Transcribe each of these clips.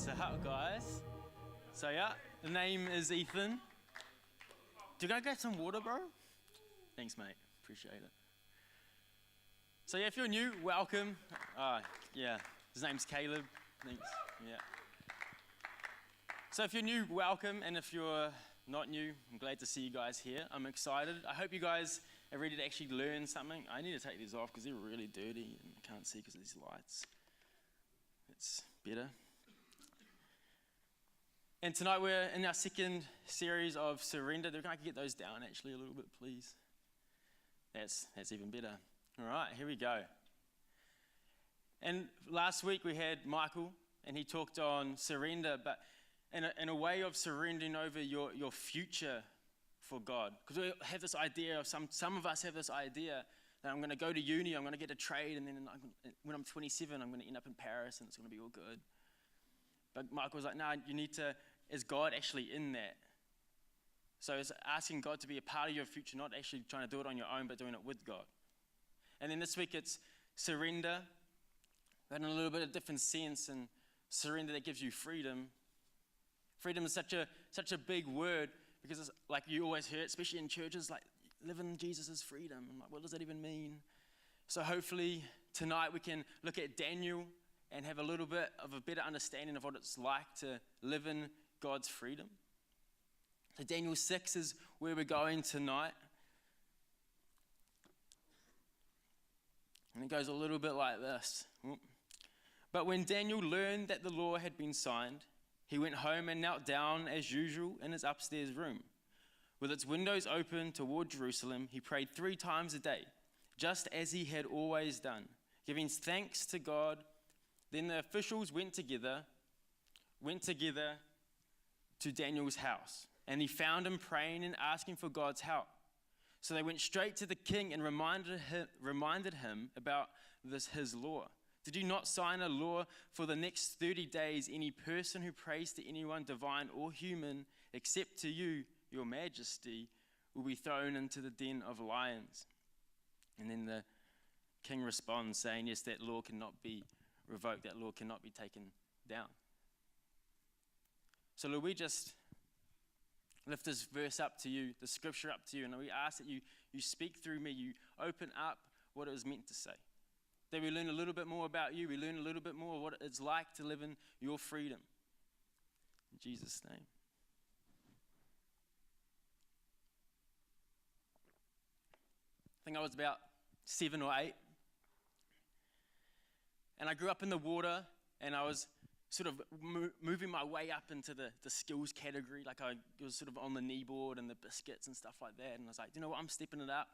What's up, guys? So yeah, the name is Ethan. Do you go get some water, bro? Thanks, mate. Appreciate it. So yeah, if you're new, welcome. Yeah, his name's Caleb. Thanks. Yeah. So if you're new, welcome, and if you're not new, I'm glad to see you guys here. I'm excited. I hope you guys are ready to actually learn something. I need to take these off because they're really dirty and I can't see because of these lights. It's better. And tonight we're in our second series of Surrender. Can I get those down actually a little bit, please? That's even better. All right, here we go. And last week we had Michael, and he talked on surrender, but in a way of surrendering over your future for God. Because we have this idea of some of us have this idea that I'm going to go to uni, I'm going to get a trade, and then when I'm 27, I'm going to end up in Paris, and it's going to be all good. But Michael was like, no, you need to, is God actually in that? So it's asking God to be a part of your future, not actually trying to do it on your own, but doing it with God. And then this week it's surrender, but in a little bit of different sense, and surrender that gives you freedom. Freedom is such a big word because it's like you always hear it, especially in churches, like living Jesus' freedom. I'm like, what does that even mean? So hopefully tonight we can look at Daniel and have a little bit of a better understanding of what it's like to live in God's freedom. So Daniel 6 is where we're going tonight. And it goes a little bit like this. But when Daniel learned that the law had been signed, he went home and knelt down as usual in his upstairs room. With its windows open toward Jerusalem, he prayed 3 times a day, just as he had always done, giving thanks to God. Then the officials went together to Daniel's house, and he found him praying and asking for God's help. So they went straight to the king and reminded him about his law. Did you not sign a law for the next 30 days? Any person who prays to anyone, divine or human, except to you, your majesty, will be thrown into the den of lions. And then the king responds saying, yes, that law cannot be revoked, that law cannot be taken down. So Lord, we just lift this verse up to you, the scripture up to you, and we ask that you speak through me, you open up what it was meant to say. That we learn a little bit more about you, we learn a little bit more of what it's like to live in your freedom. In Jesus' name. I think I was about 7 or 8. And I grew up in the water, and I was sort of moving my way up into the skills category. Like I was sort of on the kneeboard and the biscuits and stuff like that. And I was like, you know what, I'm stepping it up.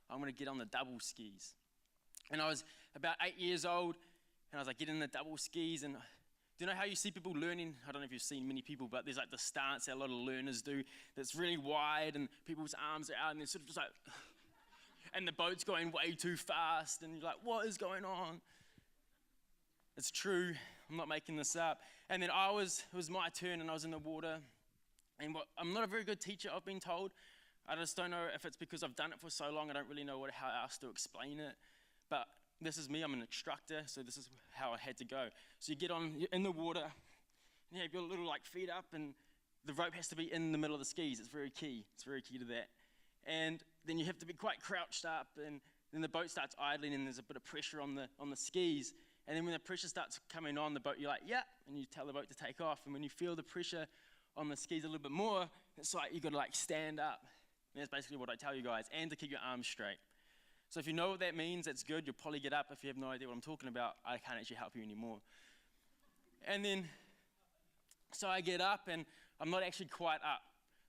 I'm going to get on the double skis. And I was about 8 years old, and I was like getting the double skis. And do you know how you see people learning? I don't know if you've seen many people, but there's like the stance that a lot of learners do that's really wide, and people's arms are out, and they're sort of just like, and the boat's going way too fast, and you're like, what is going on? It's true. I'm not making this up. And then it was my turn, and I was in the water. And I'm not a very good teacher, I've been told. I just don't know if it's because I've done it for so long, I don't really know how else to explain it. But this is me, I'm an instructor, so this is how I had to go. So you're in the water, and you have your little like feet up, and the rope has to be in the middle of the skis. It's very key. It's very key to that. And then you have to be quite crouched up, and then the boat starts idling, and there's a bit of pressure on the skis. And then when the pressure starts coming on the boat, you're like, yeah, and you tell the boat to take off. And when you feel the pressure on the skis a little bit more, it's like you got to like stand up. And that's basically what I tell you guys, and to keep your arms straight. So if you know what that means, that's good. You'll probably get up. If you have no idea what I'm talking about, I can't actually help you anymore. And then, so I get up, and I'm not actually quite up.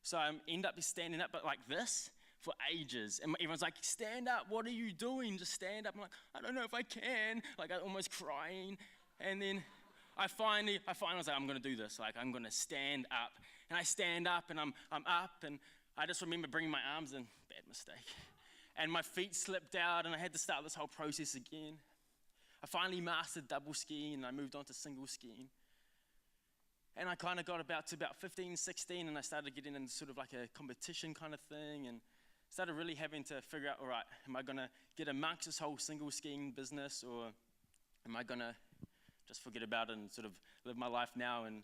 So I end up standing up, but like this for ages. And everyone's like, stand up. What are you doing? Just stand up. I'm like, I don't know if I can. Like I'm almost crying. And then I finally was like, I'm going to do this. Like I'm going to stand up. And I stand up, and I'm up, and I just remember bringing my arms in. Bad mistake. And my feet slipped out, and I had to start this whole process again. I finally mastered double skiing, and I moved on to single skiing. And I kind of got about 15, 16, and I started getting into sort of like a competition kind of thing, and started really having to figure out, all right, am I going to get amongst this whole single skiing business, or am I going to just forget about it and sort of live my life now and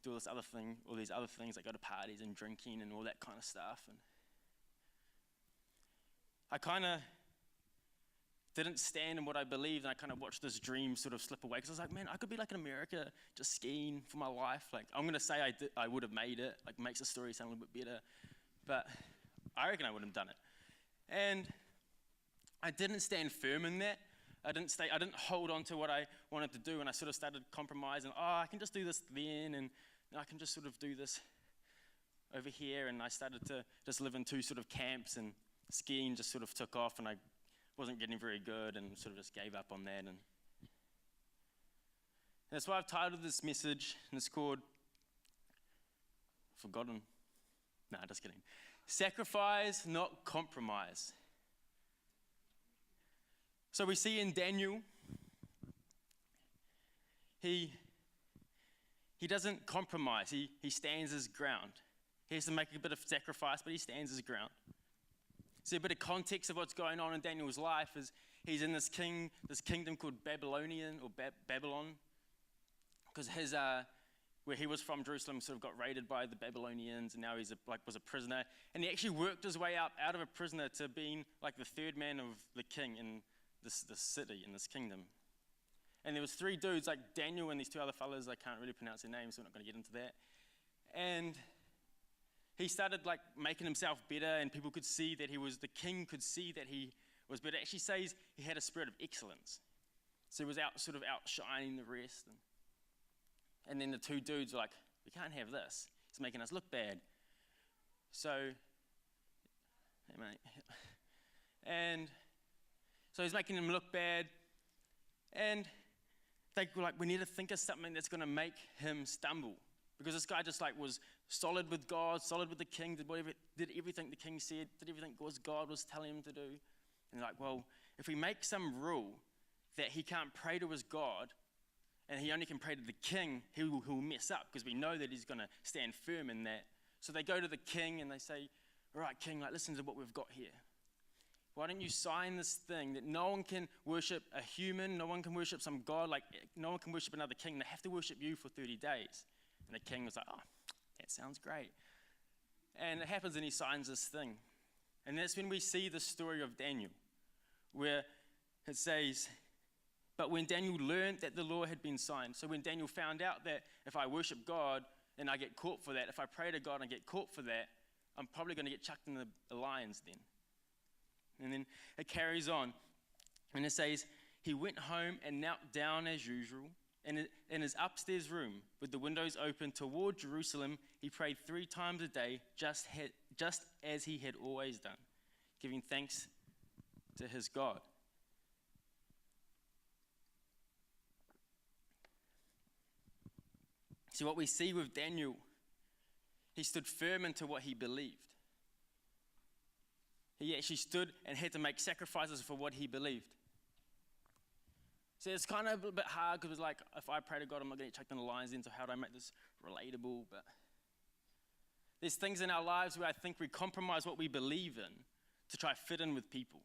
do all these other things, like go to parties and drinking and all that kind of stuff. And I kind of didn't stand in what I believed, and I kind of watched this dream sort of slip away, because I was like, man, I could be like in America just skiing for my life. Like, I'm going to say I would have made it, like makes the story sound a little bit better, but I reckon I wouldn't have done it. And I didn't stand firm in that. I didn't hold on to what I wanted to do, and I sort of started compromising. I can just do this then, and I can just sort of do this over here, and I started to just live in two sort of camps, and skiing just sort of took off, and I wasn't getting very good and sort of just gave up on that. And that's why I've titled this message, and it's called Forgotten. Nah, just kidding. Sacrifice, not compromise. So we see in Daniel, he doesn't compromise. He stands his ground. He has to make a bit of sacrifice, but he stands his ground. So a bit of context of what's going on in Daniel's life is he's in this kingdom called Babylon, because where he was from, Jerusalem, sort of got raided by the Babylonians, and now he's was a prisoner. And he actually worked his way up out of a prisoner to being like the third man of the king in this city, in this kingdom. And there was three dudes, like Daniel and these two other fellas. I can't really pronounce their names, so we're not going to get into that. And he started like making himself better, and people could see that the king could see that he was better. It actually says he had a spirit of excellence. So he was outshining the rest. And then the two dudes were like, we can't have this. It's making us look bad. So, hey mate. And so he's making them look bad. And they were like, we need to think of something that's going to make him stumble. Because this guy just was solid with God, solid with the king, did everything the king said, did everything God was telling him to do. And they're like, well, if we make some rule that he can't pray to his God, and he only can pray to the king, he will mess up, because we know that he's going to stand firm in that. So they go to the king and they say, all right, king, listen to what we've got here. Why don't you sign this thing that no one can worship a human, no one can worship some god, no one can worship another king. They have to worship you for 30 days. And the king was like, oh, that sounds great. And it happens, and he signs this thing. And that's when we see the story of Daniel, where it says, but when Daniel learned that the law had been signed, so when Daniel found out that if I worship God and I get caught for that, if I pray to God and I get caught for that, I'm probably going to get chucked in the lions then. And then it carries on, and it says, he went home and knelt down as usual, and in his upstairs room, with the windows open toward Jerusalem, he prayed 3 times a day, just as he had always done, giving thanks to his God. See, what we see with Daniel, he stood firm into what he believed. He actually stood and had to make sacrifices for what he believed. So it's kind of a little bit hard, because it's like, if I pray to God, I'm not going to get chucked in the lions then, so how do I make this relatable? But there's things in our lives where I think we compromise what we believe in to try to fit in with people.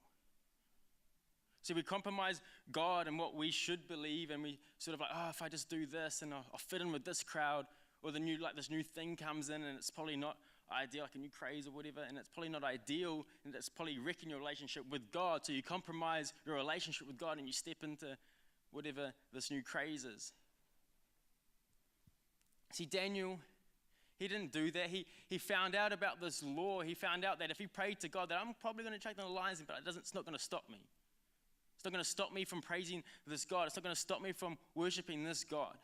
So we compromise God and what we should believe, and we sort of if I just do this and I'll fit in with this crowd, or this new thing comes in and it's probably not ideal, like a new craze or whatever, and it's probably not ideal, and it's probably wrecking your relationship with God. So you compromise your relationship with God and you step into whatever this new craze is. See, Daniel, he didn't do that. He found out about this law. He found out that if he prayed to God, that I'm probably going to check the lions, but it's not going to stop me. It's not going to stop me from praising this God. It's not going to stop me from worshiping this God.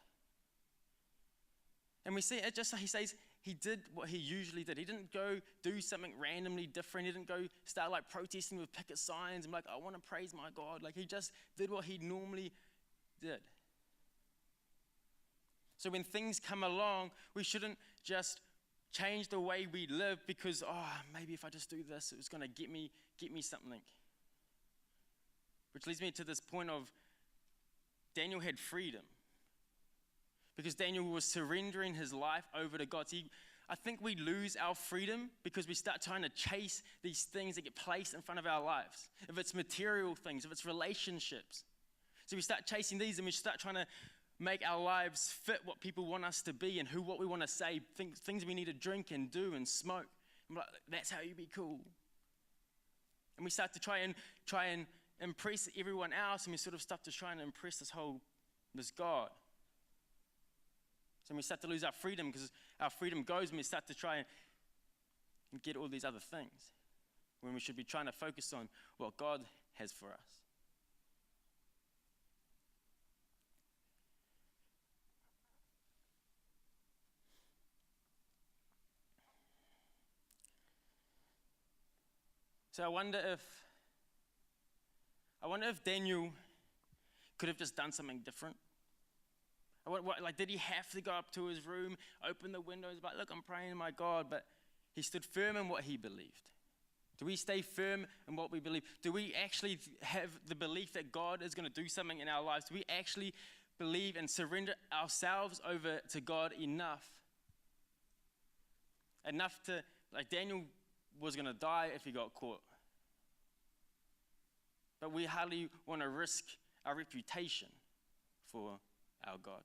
And we see it just, he says, he did what he usually did. He didn't go do something randomly different. He didn't go start protesting with picket signs and I want to praise my God. He just did what he normally did. So when things come along, we shouldn't just change the way we live because, maybe if I just do this, it's going to get me something. Which leads me to this point of Daniel had freedom. Because Daniel was surrendering his life over to God. See, I think we lose our freedom because we start trying to chase these things that get placed in front of our lives. If it's material things, if it's relationships. So we start chasing these and we start trying to make our lives fit what people want us to be and what we want to say, things we need to drink and do and smoke. And we're like, that's how you be cool. And we start to try and impress everyone else, and we sort of start to try and impress this God. So we start to lose our freedom, because our freedom goes when we start to try and get all these other things, when we should be trying to focus on what God has for us. So I wonder if Daniel could have just done something different. Did he have to go up to his room, open the windows, like, look, I'm praying to my God, but he stood firm in what he believed? Do we stay firm in what we believe? Do we actually have the belief that God is going to do something in our lives? Do we actually believe and surrender ourselves over to God enough to, like Daniel was going to die if he got caught. But we hardly want to risk our reputation for our God.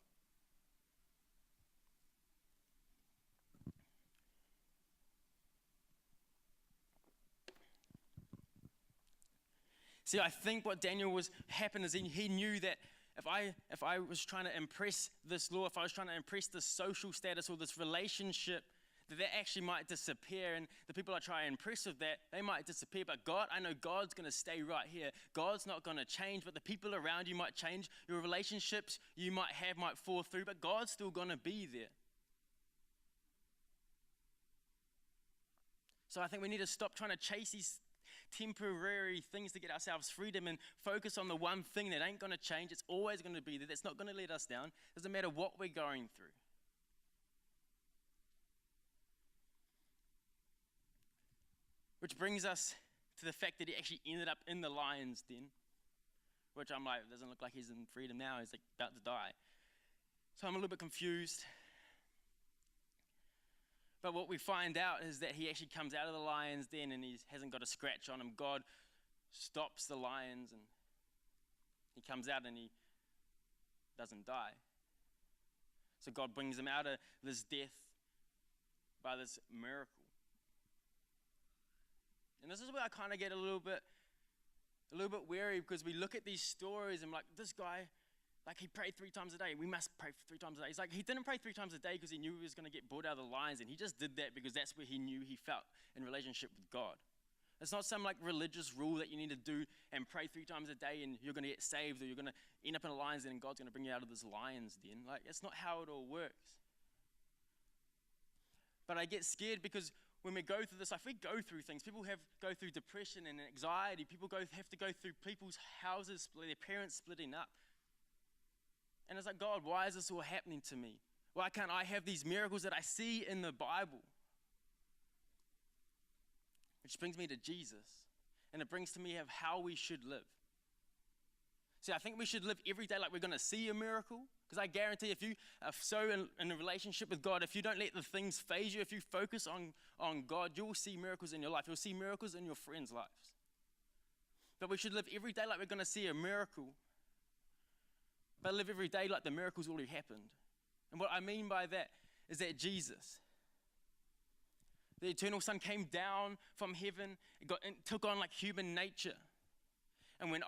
See, I think what Daniel happened is he knew that if I was trying to impress this law, if I was trying to impress this social status or this relationship, that actually might disappear, and the people I try and impress with that, they might disappear. But God, I know God's going to stay right here. God's not going to change, but the people around you might change. Your relationships you might fall through, but God's still going to be there. So I think we need to stop trying to chase these temporary things to get ourselves freedom and focus on the one thing that ain't going to change. It's always going to be there. That's not going to let us down. Doesn't matter what we're going through. Which brings us to the fact that he actually ended up in the lion's den, which I'm like, it doesn't look like he's in freedom now. He's like about to die. So I'm a little bit confused. But what we find out is that he actually comes out of the lion's den and he hasn't got a scratch on him. God stops the lions and he comes out and he doesn't die. So God brings him out of this death by this miracle. And this is where I kind of get a little bit wary, because we look at these stories and like, this guy, like he prayed 3 times a day. We must pray 3 times a day. He's like, he didn't pray 3 times a day because he knew he was going to get brought out of the lions, and he just did that because that's where he knew he felt in relationship with God. It's not some like religious rule that you need to do and pray 3 times a day and you're going to get saved, or you're going to end up in a lion's den and God's going to bring you out of this lion's den. Like, it's not how it all works. But I get scared because when we go through this, if we go through things, people go through depression and anxiety. People have to go through people's houses, their parents splitting up. And it's like, God, why is this all happening to me? Why can't I have these miracles that I see in the Bible? Which brings me to Jesus. And it brings to me of how we should live. See, I think we should live every day like we're going to see a miracle. Because I guarantee if you are so in a relationship with God, if you don't let the things phase you, if you focus on God, you'll see miracles in your life. You'll see miracles in your friends' lives. But we should live every day like we're going to see a miracle. But live every day like the miracle's already happened. And what I mean by that is that Jesus, the eternal Son, came down from heaven and took on like human nature. And where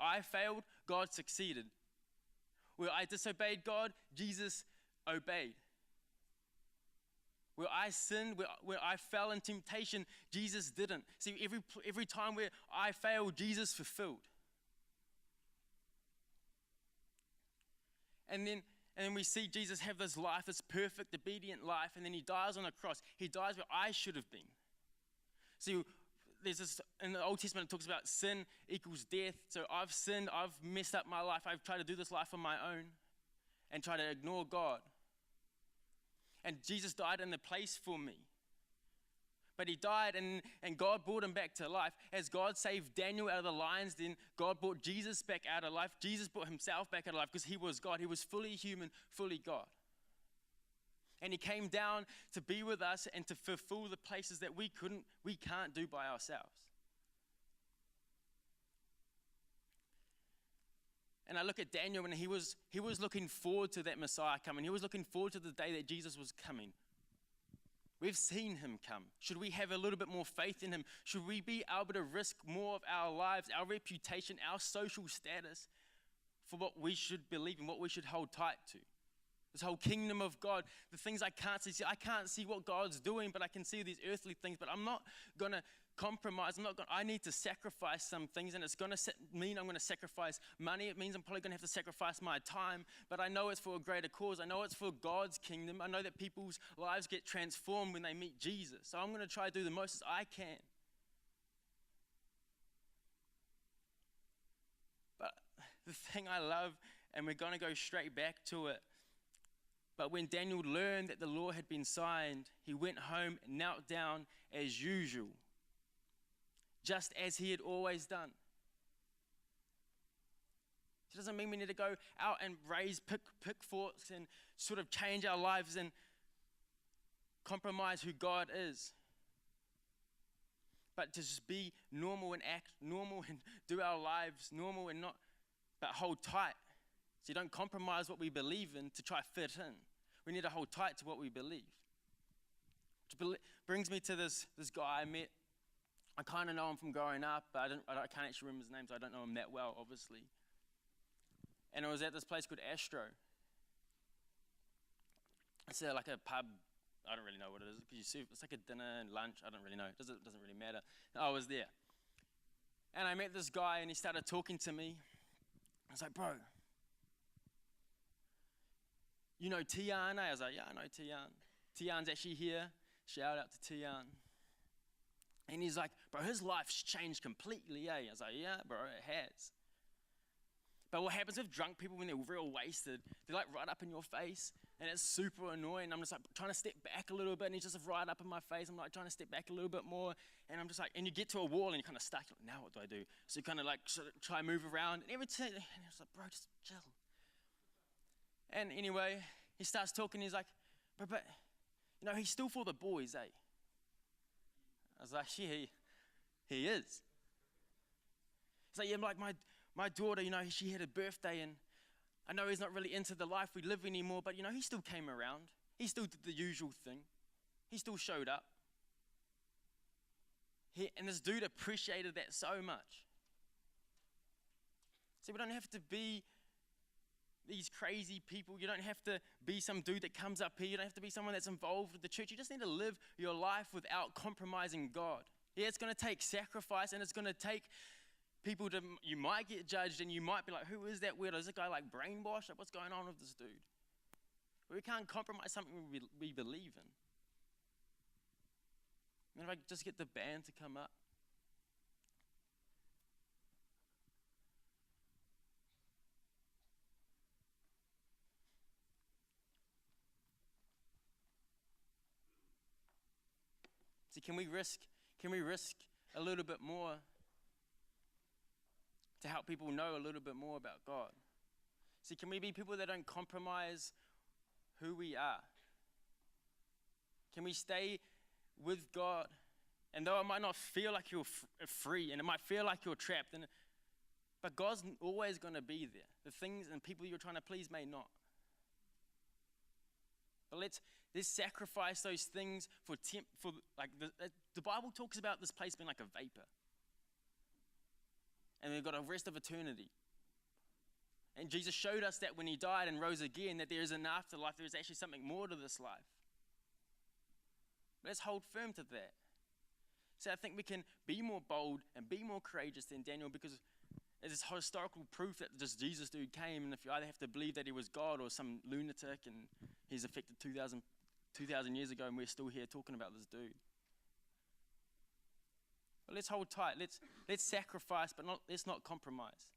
I failed, God succeeded. Where I disobeyed God, Jesus obeyed. Where I sinned, where I fell in temptation, Jesus didn't. See, every time where I failed, Jesus fulfilled. And then we see Jesus have this life, this perfect, obedient life, and then he dies on a cross. He dies where I should have been. See, there's this, in the Old Testament, it talks about sin equals death. So I've sinned, I've messed up my life, I've tried to do this life on my own and try to ignore God. And Jesus died in the place for me. But he died and God brought him back to life. As God saved Daniel out of the lion's den, God brought Jesus back out of life. Jesus brought himself back out of life because he was God. He was fully human, fully God. And he came down to be with us and to fulfill the places that we can't do by ourselves. And I look at Daniel, and he was looking forward to that Messiah coming. He was looking forward to the day that Jesus was coming. We've seen him come. Should we have a little bit more faith in him? Should we be able to risk more of our lives, our reputation, our social status for what we should believe in, what we should hold tight to? This whole kingdom of God, the things I can't see. See, I can't see what God's doing, but I can see these earthly things. But I'm not going to compromise. I need to sacrifice some things, and it's going to mean I'm going to sacrifice money. It means I'm probably going to have to sacrifice my time, but I know it's for a greater cause. I know it's for God's kingdom. I know that people's lives get transformed when they meet Jesus. So I'm going to try to do the most as I can. But the thing I love, and we're going to go straight back to it, but when Daniel learned that the law had been signed, he went home and knelt down as usual, just as he had always done. It doesn't mean we need to go out and raise pitchforks and sort of change our lives and compromise who God is. But to just be normal and act normal and do our lives normal and not, but hold tight. So you don't compromise what we believe in to try to fit in. We need to hold tight to what we believe. Which brings me to this guy I met. I kind of know him from growing up, but I can't actually remember his name, so I don't know him that well, obviously. And it was at this place called Astro. It's like a pub. I don't really know what it is. It's like a dinner and lunch. I don't really know. It doesn't really matter. I was there. And I met this guy, and he started talking to me. I was like, bro, you know Tian? I was like, yeah, I know Tian. Tian's actually here. Shout out to Tian. And he's like, bro, his life's changed completely, eh? I was like, yeah, bro, it has. But what happens with drunk people when they're real wasted, they're like right up in your face, and it's super annoying. I'm just like trying to step back a little bit, and he's just right up in my face. I'm like trying to step back a little bit more, and I'm just like, and you get to a wall, and you're kind of stuck. You're like, now what do I do? So you kind of like sort of try and move around, and every time, and I was like, bro, just chill. And anyway, he starts talking. He's like, but you know, he's still for the boys, eh? I was like, yeah, he is. He's like, yeah, like my daughter, you know, she had a birthday, and I know he's not really into the life we live anymore, but, you know, he still came around. He still did the usual thing. He still showed up. And this dude appreciated that so much. See, we don't have to be these crazy people. You don't have to be some dude that comes up here. You don't have to be someone that's involved with the church. You just need to live your life without compromising God. Yeah, it's going to take sacrifice, and it's going to take people to, you might get judged, and you might be like, who is that weirdo? Is this guy like brainwashed? Like, what's going on with this dude? But we can't compromise something we believe in. And if I could just get the band to come up. See, can we risk a little bit more to help people know a little bit more about God? See, can we be people that don't compromise who we are? Can we stay with God? And though it might not feel like you're free, and it might feel like you're trapped, but God's always going to be there. The things and people you're trying to please may not. But let's sacrifice those things for like the Bible talks about this place being like a vapor. And we've got a rest of eternity. And Jesus showed us that when he died and rose again, that there is an afterlife, there is actually something more to this life. Let's hold firm to that. So I think we can be more bold and be more courageous than Daniel, because it's historical proof that this Jesus dude came, and if you either have to believe that he was God or some lunatic, and he's affected 2,000 years ago, and we're still here talking about this dude. But let's hold tight. Let's sacrifice, but let's not compromise.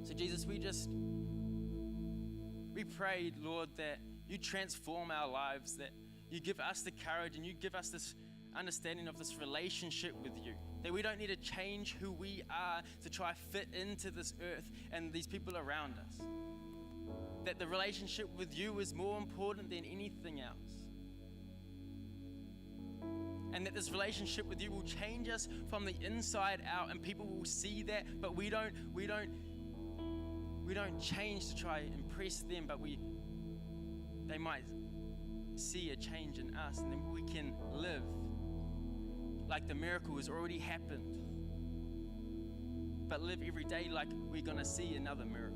So Jesus, we prayed, Lord, that you transform our lives, that you give us the courage and you give us this understanding of this relationship with you, that we don't need to change who we are to try to fit into this earth and these people around us, that the relationship with you is more important than anything else, and that this relationship with you will change us from the inside out, and people will see that, but we don't we don't change to try and impress them, but they might see a change in us, and then we can live like the miracle has already happened, but live every day like we're going to see another miracle.